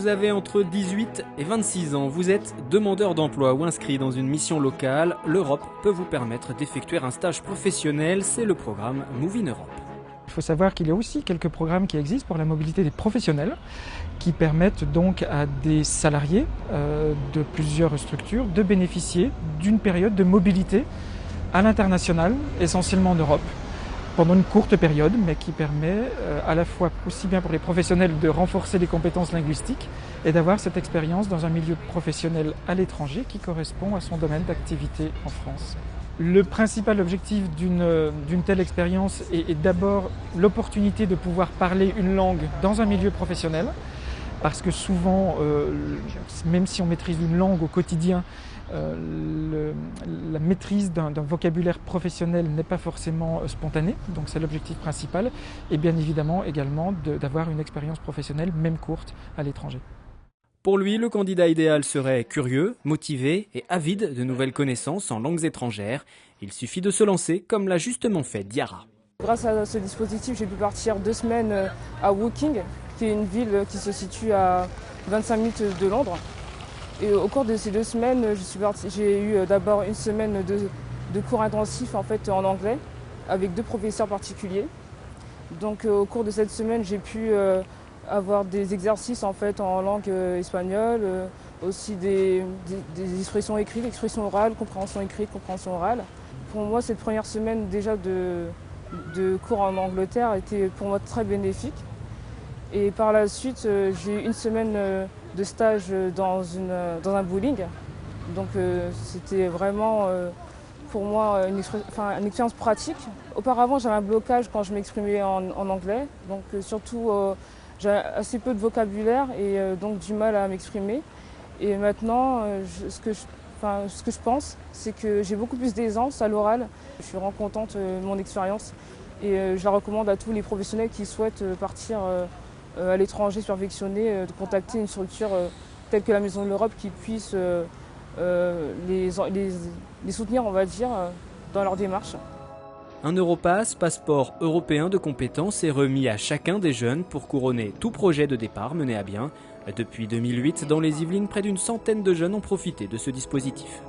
Vous avez entre 18 et 26 ans, vous êtes demandeur d'emploi ou inscrit dans une mission locale, l'Europe peut vous permettre d'effectuer un stage professionnel, c'est le programme Move in Europe. Il faut savoir qu'il y a aussi quelques programmes qui existent pour la mobilité des professionnels qui permettent donc à des salariés de plusieurs structures de bénéficier d'une période de mobilité à l'international, essentiellement en Europe, pendant une courte période, mais qui permet à la fois aussi bien pour les professionnels de renforcer les compétences linguistiques et d'avoir cette expérience dans un milieu professionnel à l'étranger qui correspond à son domaine d'activité en France. Le principal objectif d'une telle expérience est d'abord l'opportunité de pouvoir parler une langue dans un milieu professionnel, parce que souvent, même si on maîtrise une langue au quotidien, la maîtrise d'un vocabulaire professionnel n'est pas forcément spontanée, donc c'est l'objectif principal, et bien évidemment également d'avoir une expérience professionnelle, même courte, à l'étranger. Pour lui, le candidat idéal serait curieux, motivé et avide de nouvelles connaissances en langues étrangères. Il suffit de se lancer comme l'a justement fait Diarra. Grâce à ce dispositif, j'ai pu partir 2 semaines à Woking, qui est une ville qui se situe à 25 minutes de Londres. Et au cours de ces 2 semaines, j'ai eu d'abord une semaine de cours intensifs en anglais, avec 2 professeurs particuliers. Donc au cours de cette semaine, j'ai pu avoir des exercices en langue espagnole, aussi des expressions écrites, expressions orales, compréhension écrite, compréhension orale. Pour moi, cette première semaine déjà de cours en Angleterre était pour moi très bénéfique. Et par la suite, j'ai eu une semaine de stage dans un bowling. Donc c'était vraiment pour moi une expérience pratique. Auparavant, j'avais un blocage quand je m'exprimais en anglais, donc surtout j'avais assez peu de vocabulaire et donc du mal à m'exprimer. Et maintenant, ce que je pense, c'est que j'ai beaucoup plus d'aisance à l'oral. Je suis vraiment contente de mon expérience et je la recommande à tous les professionnels qui souhaitent partir à l'étranger, se perfectionner, de contacter une structure telle que la Maison de l'Europe qui puisse les soutenir, on va dire, dans leur démarche. Un Europass, passeport européen de compétences, est remis à chacun des jeunes pour couronner tout projet de départ mené à bien. Depuis 2008, dans les Yvelines, près d'une centaine de jeunes ont profité de ce dispositif.